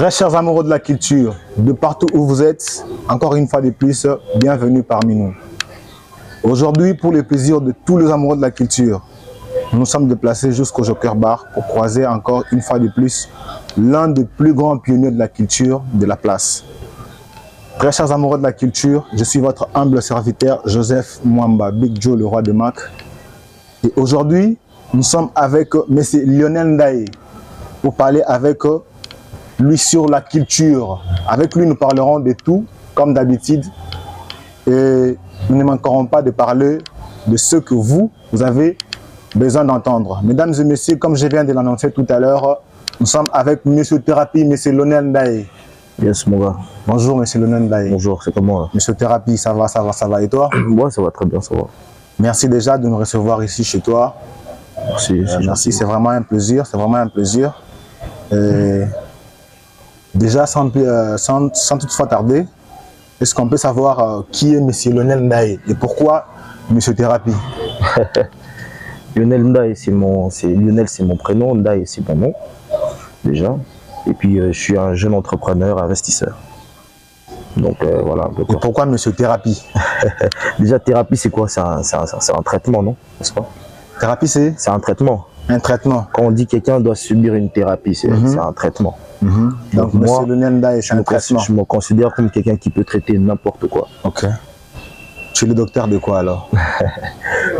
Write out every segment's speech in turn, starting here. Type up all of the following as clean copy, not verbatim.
Très chers amoureux de la culture, de partout où vous êtes, encore une fois de plus, bienvenue parmi nous. Aujourd'hui, pour le plaisir de tous les amoureux de la culture, nous sommes déplacés jusqu'au Joker Bar pour croiser encore une fois de plus l'un des plus grands pionniers de la culture de la place. Très chers amoureux de la culture, je suis votre humble serviteur Joseph Mwamba, Big Joe, le roi de Mac. Et aujourd'hui, nous sommes avec M. Lionel Ndaye pour parler avec lui sur la culture. Avec lui, nous parlerons de tout, comme d'habitude. Et nous ne manquerons pas de parler de ce que vous avez besoin d'entendre. Mesdames et messieurs, comme je viens de l'annoncer tout à l'heure, nous sommes avec M. Thérapie, M. Lionel Ndaye. Yes, mon gars. Bonjour, M. Lionel Ndaye. Bonjour, c'est comment? M. Thérapie, ça va, et toi? Ouais, ça va très bien, ça va. Merci déjà de nous recevoir ici chez toi. Merci. Merci, c'est vraiment un plaisir, Déjà, sans toutefois tarder, est-ce qu'on peut savoir qui est M. Lionel Ndaye et pourquoi M. Thérapie? Lionel Ndaye, Lionel, c'est mon prénom, Ndaye, c'est mon nom, déjà. Et puis, je suis un jeune entrepreneur, investisseur. Donc, voilà un peu quoi. Et pourquoi M. Thérapie? Déjà, thérapie, c'est quoi? C'est un traitement, non? N'est-ce pas? Thérapie, c'est un traitement. Un traitement. Quand on dit que quelqu'un doit subir une thérapie, c'est un traitement. Donc, moi, M. Lionel Ndaye, c'est un traitement. Je me considère comme quelqu'un qui peut traiter n'importe quoi. Ok. Tu es le docteur de quoi alors?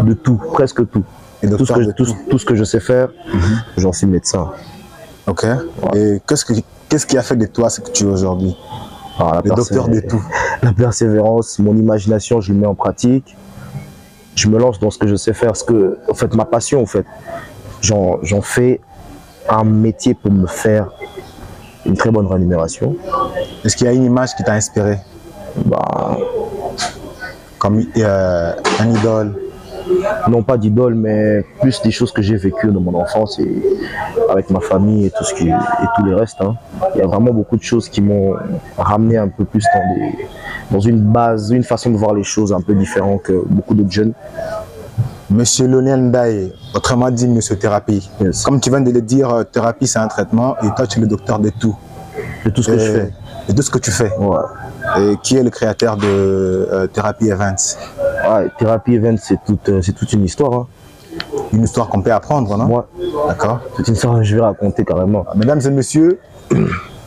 De tout, presque tout. Et tout ce que je sais faire, j'en suis médecin. Ok. Ouais. Et qu'est-ce qui a fait de toi ce que tu es aujourd'hui? Le docteur de tout. La persévérance, mon imagination, je le mets en pratique. Je me lance dans ce que je sais faire. En fait, ma passion, en fait, j'en fais un métier pour me faire une très bonne rémunération. Est-ce qu'il y a une image qui t'a inspiré? Comme un idole? Non, pas d'idole, mais plus des choses que j'ai vécues dans mon enfance et avec ma famille et tout le reste. Hein. Il y a vraiment beaucoup de choses qui m'ont ramené un peu plus dans une façon de voir les choses un peu différente que beaucoup d'autres jeunes. Monsieur Lionel Ndaye, autrement dit, Monsieur Thérapie. Yes. Comme tu viens de le dire, thérapie c'est un traitement et toi tu es le docteur de tout. De tout ce que je fais. De tout ce que tu fais. Ouais. Et qui est le créateur de Thérapie Events? Ouais, Thérapie Events, c'est toute une histoire. Hein. Une histoire qu'on peut apprendre, non? Ouais. D'accord. C'est une histoire que je vais raconter carrément. Mesdames et messieurs,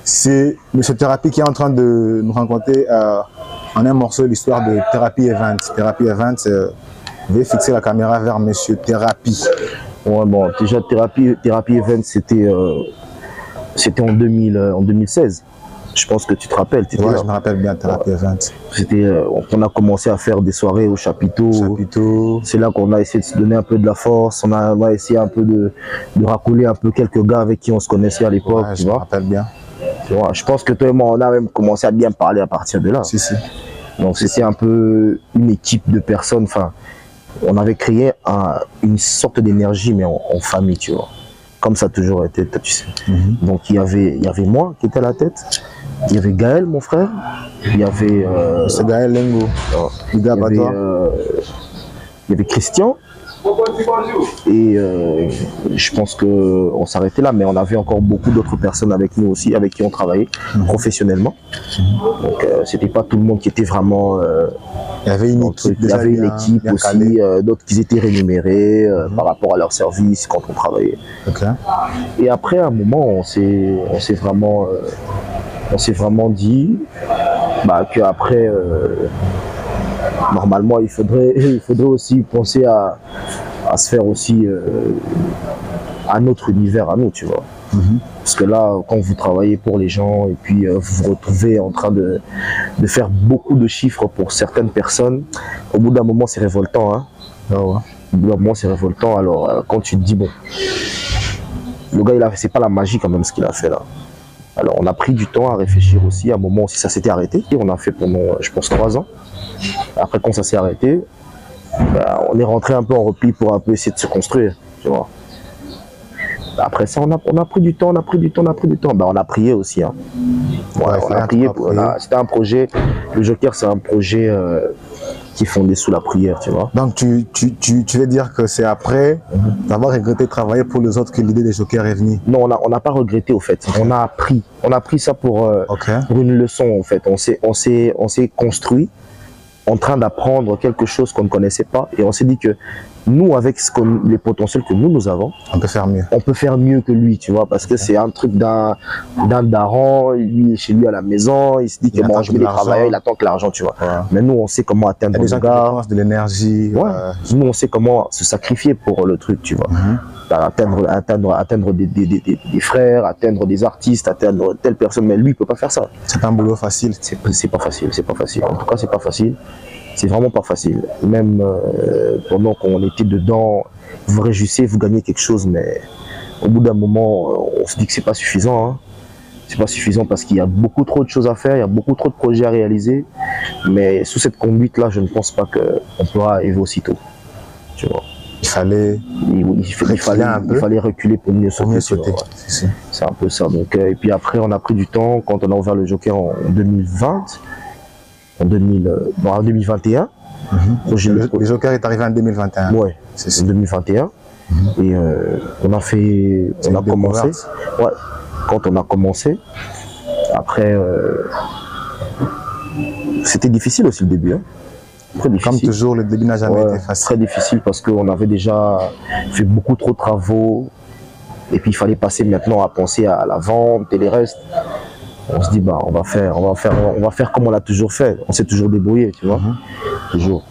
c'est Monsieur Thérapie qui est en train de nous raconter en un morceau l'histoire de Thérapie Events. Thérapie Events, veuillez fixer la caméra vers Monsieur Thérapie. Ouais, bon, déjà Thérapie Events, c'était en 2016. Je pense que tu te rappelles. Ouais, je me rappelle bien Thérapie Events. On a commencé à faire des soirées au chapiteau. C'est là qu'on a essayé de se donner un peu de la force. On a essayé un peu de racouler un peu quelques gars avec qui on se connaissait à l'époque. Ouais, je me rappelle bien. Tu vois, je pense que toi et moi, on a même commencé à bien parler à partir de là. Si. Donc c'était un peu une équipe de personnes. Enfin, on avait créé une sorte d'énergie, mais en famille, tu vois. Comme ça a toujours été, tu sais. Donc il y avait moi qui était à la tête. Il y avait Gaël, mon frère. Il y avait... c'est Gaël Lengo. Il y avait Christian. Et je pense qu'on s'arrêtait là, mais on avait encore beaucoup d'autres personnes avec nous aussi, avec qui on travaillait professionnellement. Donc c'était pas tout le monde qui était vraiment... il y avait une équipe, bien aussi, d'autres qui étaient rémunérés par rapport à leur service quand on travaillait. Okay. Et après, à un moment, on s'est vraiment dit qu'après, normalement, il faudrait aussi penser à se faire aussi un autre univers à nous, tu vois. Parce que là, quand vous travaillez pour les gens et puis vous vous retrouvez en train de faire beaucoup de chiffres pour certaines personnes, au bout d'un moment, c'est révoltant. Hein. Au bout d'un moment, c'est révoltant. Alors, quand tu te dis, bon, le gars, c'est pas la magie quand même ce qu'il a fait là. Alors, on a pris du temps à réfléchir aussi. À un moment aussi, ça s'était arrêté. Et on a fait pendant, je pense, 3 ans. Après, quand ça s'est arrêté, on est rentré un peu en repli pour un peu essayer de se construire, tu vois. Après ça, on a pris du temps, on a prié aussi. Hein. Ouais, on a prié. C'était un projet. Le Joker, c'est un projet qui est fondé sous la prière, tu vois. Donc, tu veux dire que c'est après d'avoir regretté de travailler pour les autres que l'idée des jokers est venue? Non, on n'a pas regretté, au fait. Okay. On a appris ça pour une leçon, en fait. On s'est construit en train d'apprendre quelque chose qu'on ne connaissait pas. Et on s'est dit que nous, avec les potentiels que nous avons, on peut faire mieux. On peut faire mieux que lui, tu vois, parce que c'est un truc d'un daron, lui, chez lui à la maison, il se dit que bon, je vais les travailler, il attend que l'argent, tu vois. Ouais. Mais nous, on sait comment atteindre le gars. De l'énergie. Ouais. Nous, on sait comment se sacrifier pour le truc, tu vois. Atteindre des frères, atteindre des artistes, atteindre telle personne, mais lui, il peut pas faire ça. C'est pas un boulot facile. C'est pas facile, c'est pas facile. En tout cas, c'est pas facile. C'est vraiment pas facile. Même pendant qu'on était dedans, vous vous réjouissez, vous gagnez quelque chose, mais au bout d'un moment, on se dit que c'est pas suffisant. Hein. C'est pas suffisant parce qu'il y a beaucoup trop de choses à faire, il y a beaucoup trop de projets à réaliser. Mais sous cette conduite-là, je ne pense pas qu'on pourra arriver aussitôt. Tu vois. Il fallait reculer pour mieux sauter. C'est un peu ça. Donc, et puis après, on a pris du temps quand on a ouvert le Joker en 2020. En 2021. Le Joker est arrivé en 2021. Oui, c'est en 2021. Et on a commencé. Ouais, quand on a commencé, après, c'était difficile aussi le début. Hein. Très difficile. Comme toujours, le début n'a jamais été facile. Très difficile parce qu'on avait déjà fait beaucoup trop de travaux. Et puis il fallait passer maintenant à penser à la vente et les restes. On se dit, bah, on va faire comme on l'a toujours fait. On s'est toujours débrouillé, tu vois. Toujours.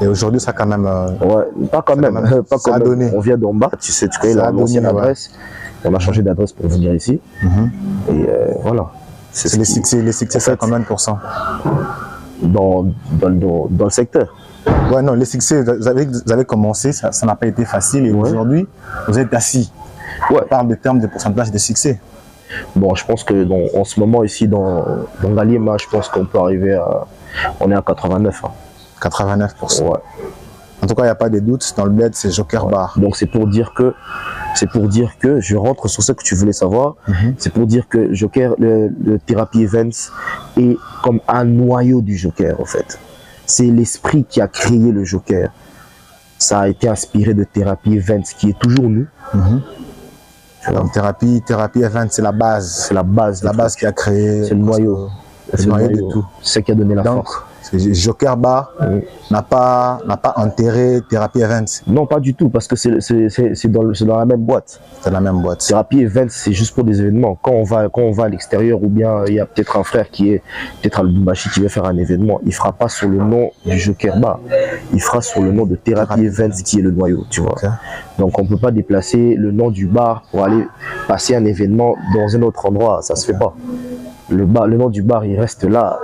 Et aujourd'hui, ça quand même. Ouais, pas quand même. Pas quand même. On vient d'en bas, tu connais l'ancienne adresse. On a changé d'adresse pour venir ici. Et voilà. C'est les succès, c'est combien de pourcents dans le secteur? Ouais, non, les succès, vous avez commencé, ça n'a pas été facile. Et aujourd'hui, vous êtes assis. Ouais. On parle de termes de pourcentage de succès. Bon, je pense que en ce moment ici dans Galliema, je pense qu'on peut arriver à... On est à 89. Hein. 89%. Ouais. En tout cas, il n'y a pas de doute, dans le bled, c'est Joker Bar. Donc c'est pour dire que, je rentre sur ce que tu voulais savoir, c'est pour dire que Joker, le Therapy Events est comme un noyau du Joker en fait. C'est l'esprit qui a créé le Joker. Ça a été inspiré de Therapy Events qui est toujours nous. Donc Therapy Events, c'est la base. C'est la base. La base qui a créé. C'est le noyau. C'est le noyau de tout. C'est ce qui a donné la force. Joker Bar n'a pas enterré Therapy Events. Non, pas du tout, parce que c'est dans la même boîte. C'est la même boîte. Therapy Events, c'est juste pour des événements. Quand on va à l'extérieur, ou bien il y a peut-être un frère qui est peut-être à Lubumbashi qui veut faire un événement, il fera pas sur le nom du Joker Bar. Il fera sur le nom de Therapy Events qui est le noyau, tu vois. Okay. Donc on peut pas déplacer le nom du bar pour aller passer un événement dans un autre endroit, ça se fait pas. Le nom du bar, il reste là.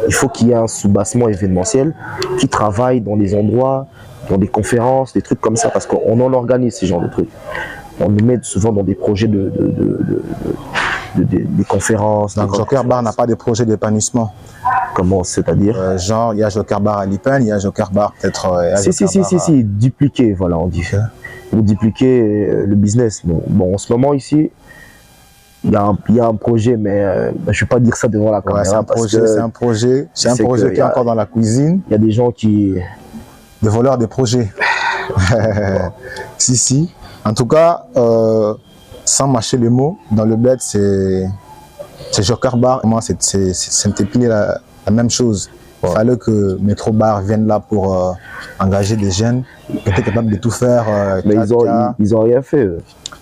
Il faut qu'il y ait un soubassement événementiel qui travaille dans des endroits, dans des conférences, des trucs comme ça, parce qu'on en organise ces genres de trucs. On nous met souvent dans des projets des conférences. Donc Joker Bar n'a pas de projet d'épanouissement. Comment, c'est-à-dire genre, il y a Joker Bar à Lipen, il y a Joker Bar peut-être... Si, dupliquer, voilà, on dit. Ou dupliquer le business. Bon, en ce moment ici, il y a un projet, mais je ne vais pas dire ça devant la caméra. C'est un projet qui est encore dans la cuisine. Il y a des gens qui... Des voleurs de projets. Si. En tout cas, sans mâcher les mots, dans le bled, c'est Joker Bar. Moi, c'était pile la même chose. Il fallait que Métro Bar vienne là pour engager des jeunes, qui étaient capables de tout faire. Mais ils ont rien fait.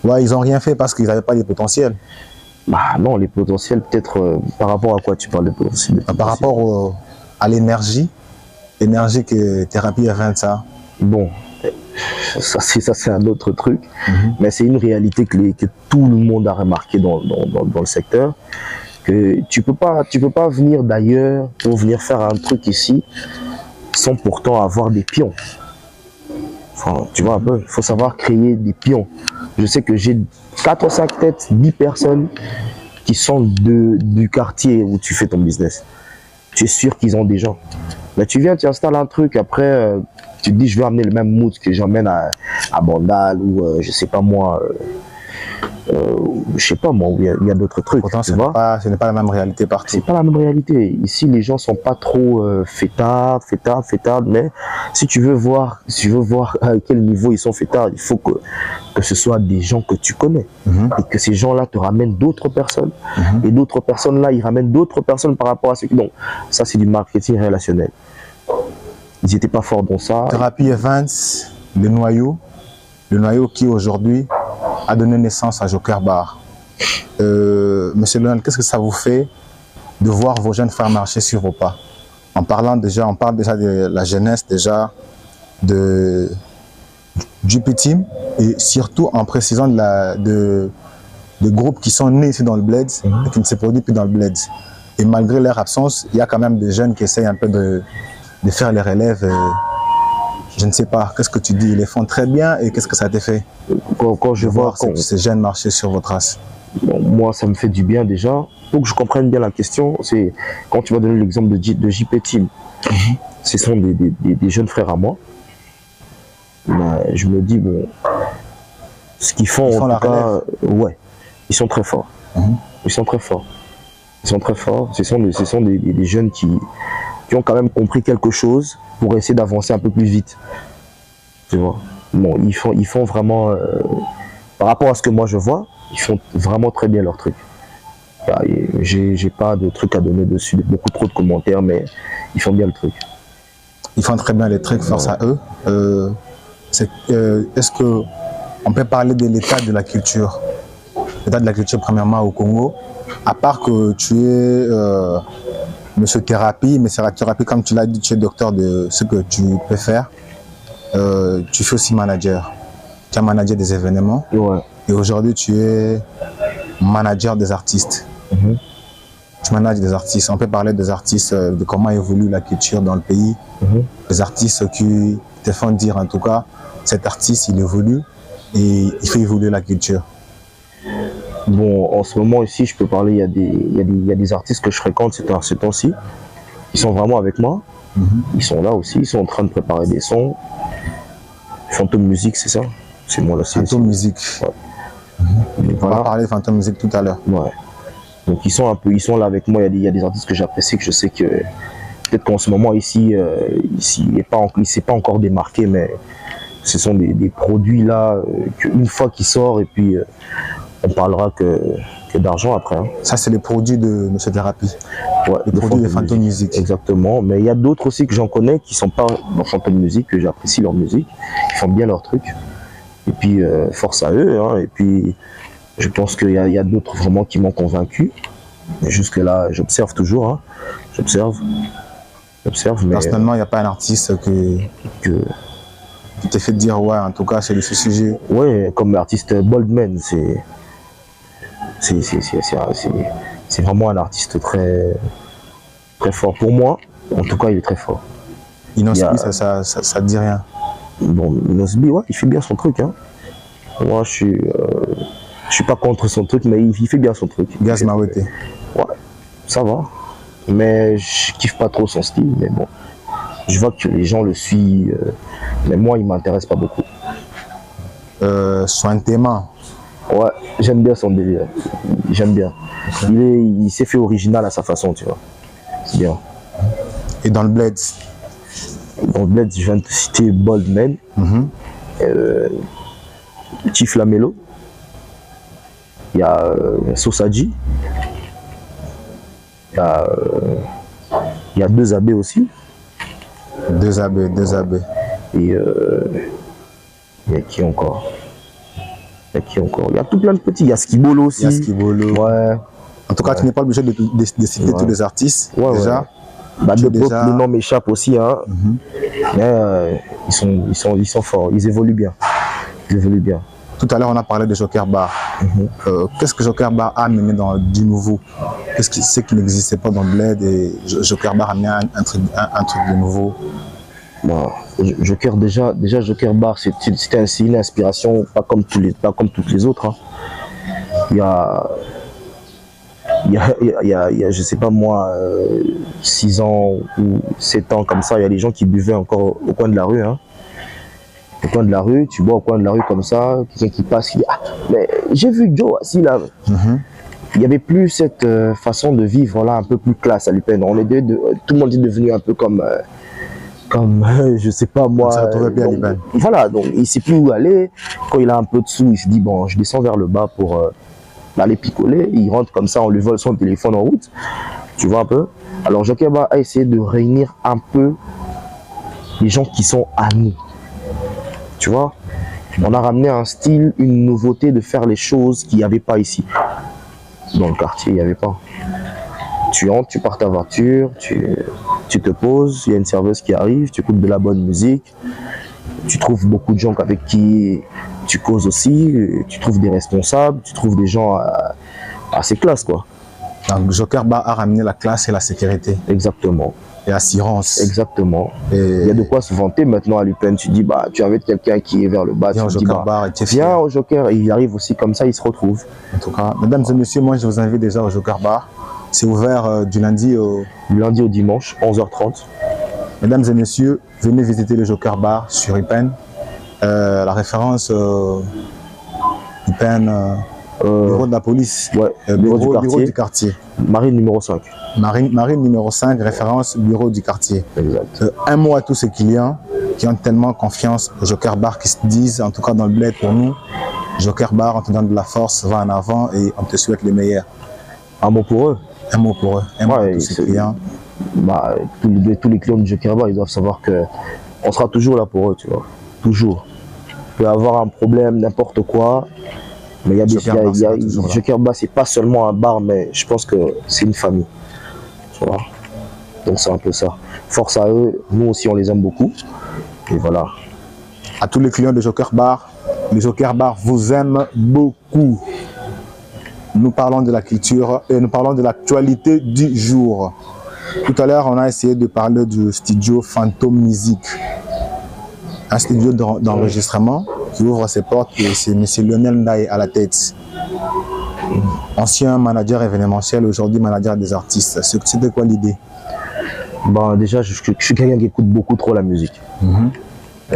Ouais, ils n'ont rien fait parce qu'ils n'avaient pas les potentiels. Bah non, les potentiels, peut-être par rapport à quoi tu parles de potentiel? Par rapport à l'énergie que Therapy Events ça. Bon, ça c'est un autre truc, mais c'est une réalité que tout le monde a remarqué dans le secteur, que tu peux pas venir d'ailleurs pour venir faire un truc ici sans pourtant avoir des pions. Enfin, tu vois un peu, il faut savoir créer des pions. Je sais que j'ai 4 ou 5 têtes, 10 personnes qui sont du quartier où tu fais ton business. Tu es sûr qu'ils ont des gens. Mais tu viens, tu installes un truc, après tu te dis je vais amener le même mood que j'emmène à Bandal ou je sais pas moi, je sais pas moi, il y a d'autres trucs. Pourtant, tu ce vois. n'est pas la même réalité partout. C'est pas la même réalité. Ici, les gens sont pas trop fêtards, mais si tu veux voir à quel niveau ils sont fêtards, il faut que ce soit des gens que tu connais et que ces gens-là te ramènent d'autres personnes. Et d'autres personnes là, ils ramènent d'autres personnes par rapport à ce qui. Donc, ça, c'est du marketing relationnel. Ils n'étaient pas forts dans ça. Thérapie Evans, le noyau qui aujourd'hui a donné naissance à Joker Bar. Monsieur Lionel, qu'est-ce que ça vous fait de voir vos jeunes frères marcher sur vos pas? On parle déjà de la jeunesse déjà du P-Team et surtout en précisant de groupes qui sont nés ici dans le Bled et qui ne se produisent plus dans le Bled. Et malgré leur absence, il y a quand même des jeunes qui essayent un peu de faire les relèves. Je ne sais pas, qu'est-ce que tu dis? Ils les font très bien et qu'est-ce que ça t'a fait quand je vois ces jeunes marcher sur vos traces? Bon, moi, ça me fait du bien déjà. Pour que je comprenne bien la question, c'est quand tu vas donner l'exemple de JP Team. Ce sont des jeunes frères à moi. Mais je me dis, bon, ce qu'ils font, en tout cas, ouais, ils sont très forts. Ils sont très forts. Ils sont très forts. Ce sont des jeunes qui ont quand même compris quelque chose pour essayer d'avancer un peu plus vite. Tu vois. Bon, ils font vraiment, par rapport à ce que moi je vois, ils font vraiment très bien leur truc. J'ai pas de trucs à donner dessus, beaucoup trop de commentaires, mais ils font bien le truc. Ils font très bien les trucs, force à eux. Est-ce qu'on peut parler de l'état de la culture? L'état de la culture, premièrement, au Congo. À part que tu es monsieur thérapie, mais c'est la thérapie, comme tu l'as dit, tu es docteur de ce que tu peux faire. Tu fais aussi manager. Tu as managé des événements. Ouais. Et aujourd'hui, tu es manager des artistes. Tu manages des artistes. On peut parler des artistes, de comment évolue la culture dans le pays. Les artistes qui te font dire, en tout cas, cet artiste, il évolue et il fait évoluer la culture. Bon, en ce moment ici, je peux parler, il y a des artistes que je fréquente ce temps-ci. Ils sont vraiment avec moi. Ils sont là aussi, ils sont en train de préparer des sons. Fantôme Musique, c'est ça? C'est moi là. Fantôme Musique. Ouais. On va parler de Fantôme Musique tout à l'heure. Ouais. Donc ils sont là avec moi. Il y a des artistes que j'apprécie, que je sais que peut-être qu'en ce moment ici, il ne s'est pas encore démarqué, mais ce sont des produits là qu'une fois qu'ils sortent et puis on parlera que d'argent après. Ça, c'est les produits de Monsieur Thérapie. Ouais, les produits de Fantôme Musique. Exactement. Mais il y a d'autres aussi que j'en connais qui ne sont pas dans Fantôme Musique, que j'apprécie leur musique. Ils font bien leur truc. Et puis, force à eux. Et puis, je pense qu'il y a d'autres vraiment qui m'ont convaincu. Mais jusque-là, j'observe toujours. J'observe. Mais personnellement, il n'y a pas un artiste qui t'a fait dire, ouais, en tout cas, c'est le sujet. Ouais, comme l'artiste Boldman, c'est vraiment un artiste très, très fort. Pour moi, en tout cas, il est très fort. Inosbi, ça te dit rien? Bon, Inosbi, ouais, il fait bien son truc. Moi, je suis pas contre son truc, mais il fait bien son truc. Gaz Mawete. Ouais, ça va. Mais je kiffe pas trop son style. Mais bon, je vois que les gens le suivent. Mais moi, il m'intéresse pas beaucoup. Soin Téma. Ouais, j'aime bien son délire. J'aime bien. Okay. Il s'est fait original à sa façon, tu vois. C'est bien. Et dans le Bled? Dans le Bled, je viens de citer Boldman, Chief Lamelo, il y a Sosaji, il y a 2AB aussi. 2AB. Et il y a qui encore? Il y a tout plein de petits. Il y a Skibolo aussi. Il y a Skibolo. Ouais. En tout cas, tu n'es pas obligé de citer tous les artistes. Ouais, déjà. Ouais. Le nom m'échappe aussi. Mais ils sont forts. Ils évoluent bien. Tout à l'heure, on a parlé de Joker Bar. Qu'est-ce que Joker Bar a amené du nouveau? Qu'est-ce qui n'existait pas dans le Bled et Joker Bar a amené un truc de nouveau? Bon, Joker Joker Bar, c'était une inspiration pas comme toutes les autres. Il y a je sais pas moi 6 ans ou 7 ans comme ça, il y a des gens qui buvaient encore au coin de la rue. Au coin de la rue, tu bois au coin de la rue comme ça, quelqu'un qui passe, il dit Mais j'ai vu Joe assis là. Il n'y avait plus cette façon de vivre là, un peu plus classe à l'UPEN. Tout le monde est devenu un peu comme je sais pas moi. Ça retrouvait bien à l'UPEN. Voilà, donc il ne sait plus où aller. Quand il a un peu de sous, il se dit bon, je descends vers le bas pour aller picoler. Il rentre comme ça, on lui vole son téléphone en route. Tu vois un peu. Alors Joker Bar a essayé de réunir un peu les gens qui sont à nous. Tu vois, on a ramené un style, une nouveauté de faire les choses qu'il n'y avait pas ici. Dans le quartier, il n'y avait pas. Tu entres, tu pars ta voiture, tu te poses, il y a une serveuse qui arrive, tu écoutes de la bonne musique, tu trouves beaucoup de gens avec qui tu causes aussi, tu trouves des responsables, tu trouves des gens assez classe, quoi. Donc Joker Bar a ramené la classe et la sécurité. Exactement. Et l'assurance. Exactement. Et il y a de quoi se vanter maintenant à l'UPEN. Tu dis, bah, tu invites quelqu'un qui est vers le bas, viens tu au dis, Joker bah, Bar et tu es viens fier. au Joker, et il arrive aussi comme ça, il se retrouve. En tout cas, mesdames et messieurs, moi je vous invite déjà au Joker Bar. C'est ouvert du lundi au dimanche, 11h30. Mesdames et messieurs, venez visiter le Joker Bar sur UPEN. La référence UPEN, bureau de la police, ouais, bureau du quartier. Marine numéro 5. Marine numéro 5, référence bureau du quartier. Exact. Un mot à tous ces clients qui ont tellement confiance au Joker Bar, qui se disent, en tout cas dans le bled pour nous, Joker Bar, on te donne de la force, va en avant et on te souhaite le meilleur. Un mot pour eux. Un mot pour eux, un mot à tous ces clients. Bah, tous les clients du Joker Bar, ils doivent savoir que on sera toujours là pour eux, tu vois. Toujours. Tu peux avoir un problème, n'importe quoi. Mais il y a des Joker Bar, c'est pas seulement un bar, mais je pense que c'est une famille. Tu vois. Donc c'est un peu ça. Force à eux, nous aussi on les aime beaucoup. Et voilà. À tous les clients de Joker Bar, le Joker Bar vous aime beaucoup. Nous parlons de la culture et nous parlons de l'actualité du jour. Tout à l'heure, on a essayé de parler du studio Phantom Music. Un studio d'enregistrement qui ouvre ses portes et c'est M. Lionel Ndaye à la tête. Ancien manager événementiel, aujourd'hui manager des artistes. C'était quoi l'idée? Bah, déjà, je suis quelqu'un qui écoute beaucoup trop la musique.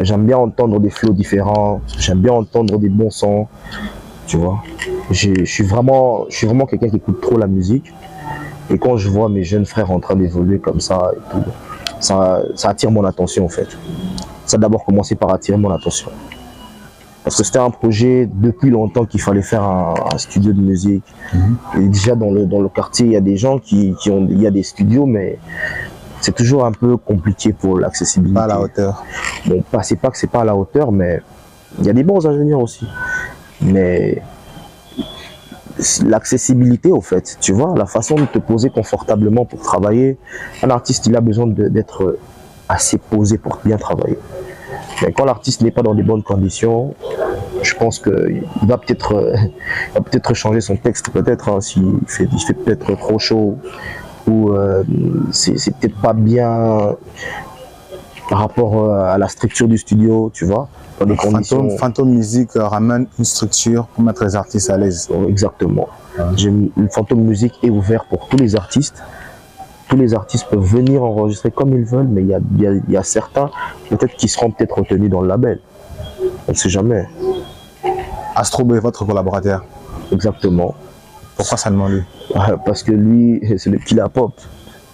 J'aime bien entendre des flows différents, j'aime bien entendre des bons sons, tu vois. Je suis vraiment quelqu'un qui écoute trop la musique. Et quand je vois mes jeunes frères en train d'évoluer comme ça, et tout, ça attire mon attention en fait. Ça a d'abord commencé par attirer mon attention. Parce que c'était un projet depuis longtemps qu'il fallait faire un studio de musique. Et déjà dans le quartier, il y a des gens il y a des studios, mais c'est toujours un peu compliqué pour l'accessibilité. Pas à la hauteur. Bon, c'est pas que c'est pas à la hauteur, mais il y a des bons ingénieurs aussi. Mais l'accessibilité au fait, tu vois, la façon de te poser confortablement pour travailler, un artiste il a besoin d'être assez posé pour bien travailler. Mais quand l'artiste n'est pas dans des bonnes conditions, je pense qu'il va peut-être changer son texte, peut-être, hein, s'il fait peut-être trop chaud, ou c'est peut-être pas bien par rapport à la structure du studio, tu vois. Dans des conditions... Phantom Music ramène une structure pour mettre les artistes à l'aise. Exactement. Le Phantom Music est ouvert pour tous les artistes. Tous les artistes peuvent venir enregistrer comme ils veulent, mais il y a certains peut-être qui seront peut-être retenus dans le label. On ne sait jamais. Astrobo est votre collaborateur. Exactement. Pourquoi seulement lui? Parce que lui, c'est le Killa Pop.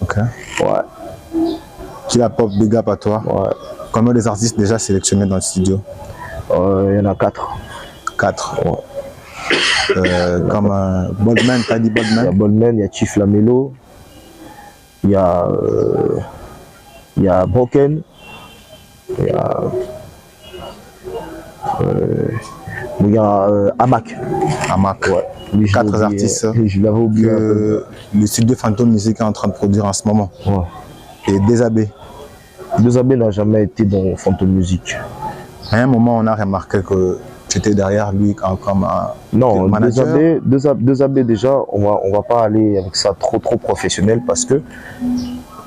Ok. Ouais. Killa Pop, big up à toi. Ouais. Combien des artistes déjà sélectionnés dans le studio? Il y en a 4. 4. Ouais. Comme Boldman, t'as dit Boldman? Il y a Boldman, il y a Chief Lamello, il y a Broken, il y a Amak. Amak. Ouais. 4 artistes je l'avais oublié que le studio Phantom Music est en train de produire en ce moment. Ouais. Et Désabé. Désabé n'a jamais été dans Phantom Music. À un moment, on a remarqué que tu étais derrière lui comme un manager. Désabé déjà, on va pas aller avec ça trop professionnel parce que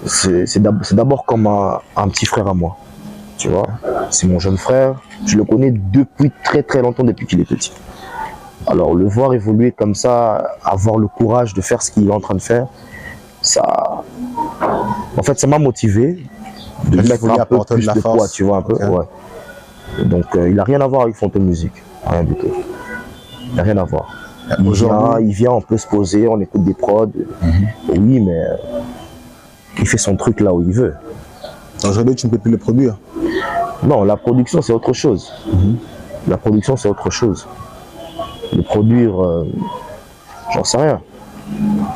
c'est d'abord comme un petit frère à moi. Tu vois, c'est mon jeune frère. Je le connais depuis très longtemps, depuis qu'il est petit. Alors le voir évoluer comme ça, avoir le courage de faire ce qu'il est en train de faire, ça, en fait, ça m'a motivé de mettre un peu plus de poids, tu vois un peu. Okay. Ouais. Donc il n'a rien à voir avec Phantom Music, rien du tout. Il n'y a rien à voir. Aujourd'hui, Il vient, on peut se poser, on écoute des prods. Oui, mais il fait son truc là où il veut. aujourd'hui, tu ne peux plus le produire. Non, la production, c'est autre chose. La production, c'est autre chose. Le produire, j'en sais rien.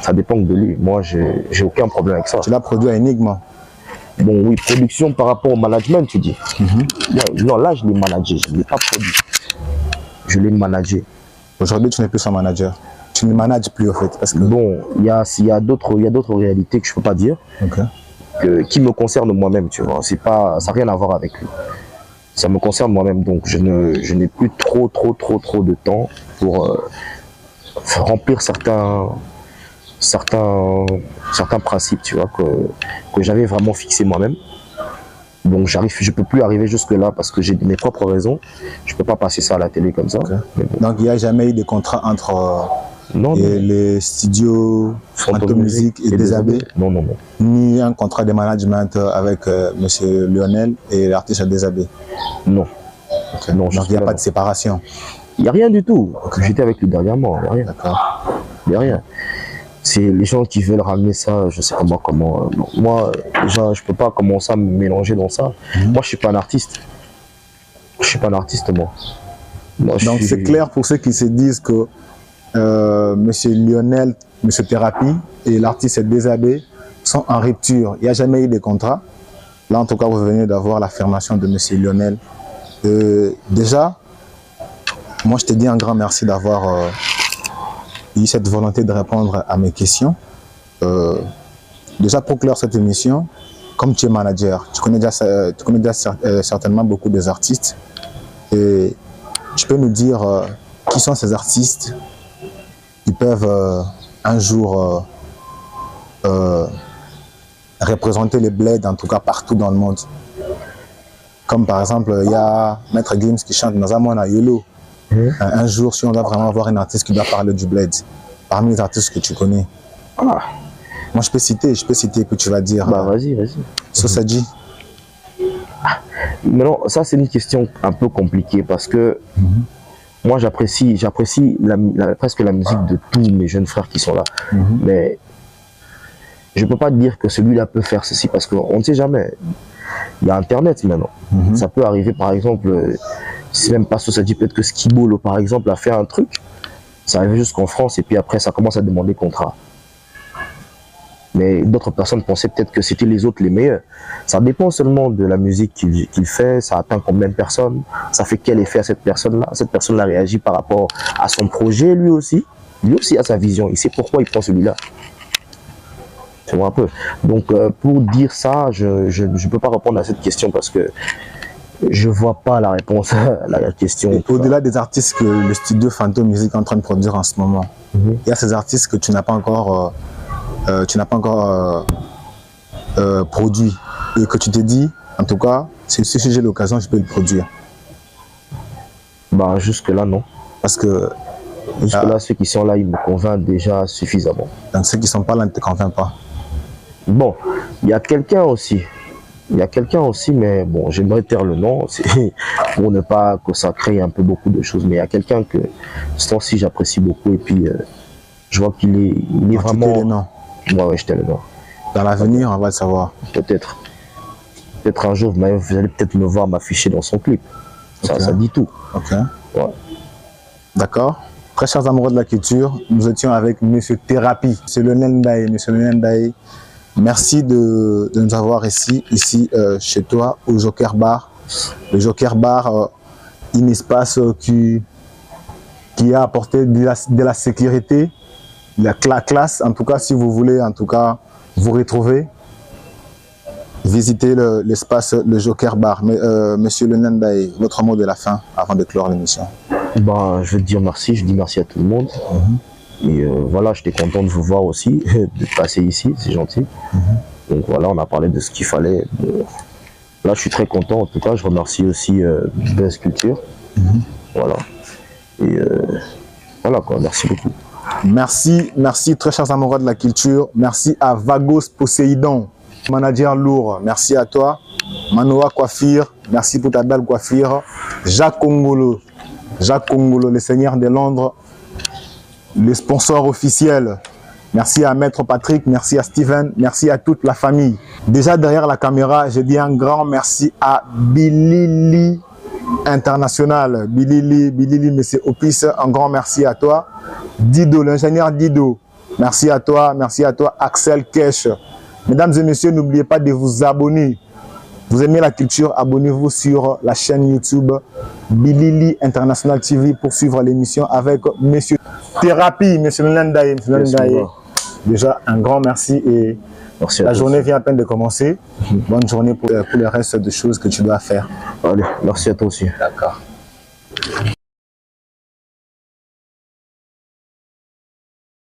Ça dépend de lui. Moi, j'ai aucun problème avec ça. Tu l'as produit à Enigma. Bon, oui, production par rapport au management, tu dis. Non, là, je l'ai managé. Je ne l'ai pas produit. Je l'ai managé. Aujourd'hui, tu n'es plus son manager. Tu ne manages plus, en fait. Parce que... Bon, il y a d'autres réalités que je ne peux pas dire, qui me concernent moi-même, tu vois. Ça n'a rien à voir avec lui. Ça me concerne moi-même, donc je n'ai plus trop de temps pour remplir certains principes, tu vois, que j'avais vraiment fixé moi-même. Donc je peux plus arriver jusque là parce que j'ai mes propres raisons. Je peux pas passer ça à la télé comme ça. Bon. Donc il n'y a jamais eu de contrat entre les studios Phantom Music et Désabé? Non. Ni un contrat de management avec monsieur Lionel et l'artiste Désabé? Non. Non, donc il n'y a pas de séparation? Il n'y a rien du tout. J'étais avec lui dernièrement, il n'y a rien. D'accord. Il n'y a rien. C'est les gens qui veulent ramener ça, je sais pas moi comment. Moi, déjà, je peux pas commencer à me mélanger dans ça. Moi, je suis pas un artiste. Je suis pas un artiste, moi. Donc, c'est clair pour ceux qui se disent que monsieur Lionel, monsieur Thérapie et l'artiste Désabé sont en rupture. Il n'y a jamais eu de contrat. Là, en tout cas, vous venez d'avoir l'affirmation de monsieur Lionel. Déjà, moi, je te dis un grand merci d'avoir eu cette volonté de répondre à mes questions. Déjà, pour clore cette émission, comme tu es manager, tu connais déjà certainement beaucoup des artistes. Et tu peux nous dire qui sont ces artistes qui peuvent un jour représenter les bleds, en tout cas partout dans le monde. Comme par exemple, il y a Maître Gims qui chante Nazamona Yolo. Un jour, si on doit vraiment avoir un artiste qui doit parler du bled, parmi les artistes que tu connais. Moi, je peux citer que tu vas dire. Bah, vas-y. Sosadji. Maintenant, ça, c'est une question un peu compliquée parce que moi, j'apprécie presque la musique de tous mes jeunes frères qui sont là. Mais je ne peux pas dire que celui-là peut faire ceci parce qu'on ne sait jamais. Il y a Internet maintenant. Ça peut arriver, par exemple, c'est même pas Sosadji, peut-être que Skibolo, par exemple, a fait un truc. Ça arrive jusqu'en France et puis après, ça commence à demander contrat. Mais d'autres personnes pensaient peut-être que c'était les autres les meilleurs. Ça dépend seulement de la musique qu'il fait, ça atteint combien de personnes, ça fait quel effet à cette personne-là. Cette personne-là réagit par rapport à son projet, lui aussi. Lui aussi a sa vision, il sait pourquoi il prend celui-là. Tu vois un peu. Donc, pour dire ça, je ne peux pas répondre à cette question parce que je vois pas la réponse à la question. Au-delà des artistes que le studio Phantom Music est en train de produire en ce moment, il y a ces artistes que tu n'as pas encore, produit et que tu te dis, en tout cas, si j'ai l'occasion, je peux le produire. Bah, jusque-là, non. Parce que jusque-là, ceux qui sont là, ils me convainquent déjà suffisamment. Donc ceux qui ne sont pas là ne te convainquent pas? Bon, il y a quelqu'un aussi. Mais bon, j'aimerais taire le nom, pour ne pas que ça crée un peu beaucoup de choses. Mais il y a quelqu'un que, ce temps-ci, j'apprécie beaucoup. Et puis, je vois qu'il est vraiment... Les noms. Ouais, je t'ai le nom. Dans l'avenir, on va le savoir. Peut-être. Peut-être un jour, vous allez peut-être me voir m'afficher dans son clip. Ça dit tout. Ok. Ouais. D'accord. Très chers amoureux de la culture, nous étions avec Monsieur Thérapie, Monsieur Lionel Ndaye. Monsieur Lionel Ndaye, merci de nous avoir ici chez toi, au Joker Bar. Le Joker Bar, un espace qui a apporté de la sécurité, de la classe. En tout cas, si vous voulez vous retrouver, visitez l'espace, le Joker Bar. Mais, Monsieur Lionel Ndaye, votre mot de la fin avant de clore l'émission. Ben, je veux te dire merci, je dis merci à tout le monde. Et voilà, j'étais content de vous voir aussi, de passer ici, c'est gentil. Donc voilà, on a parlé de ce qu'il fallait. Là, je suis très content. En tout cas, je remercie aussi Buzz Culture. Voilà. Et voilà quoi, merci beaucoup. Merci très chers amoureux de la culture. Merci à Vagos Poséidon, manager lourd. Merci à toi. Manoa Coiffure, merci pour ta belle coiffure. Jacques Congolo, le Seigneur de Londres. les sponsors officiels. Merci à Maître Patrick, merci à Steven, merci à toute la famille. Déjà derrière la caméra, je dis un grand merci à Bilili International. Bilili, monsieur Opis, un grand merci à toi. Dido, l'ingénieur Dido, merci à toi, Axel Kesh. Mesdames et messieurs, n'oubliez pas de vous abonner. Vous aimez la culture, abonnez-vous sur la chaîne YouTube Bilili International TV pour suivre l'émission avec Monsieur Thérapie, Monsieur Nlendaye. Déjà, un grand merci et merci la journée vient à peine de commencer. Bonne journée pour le reste des choses que tu dois faire. Allez, merci à toi aussi. D'accord.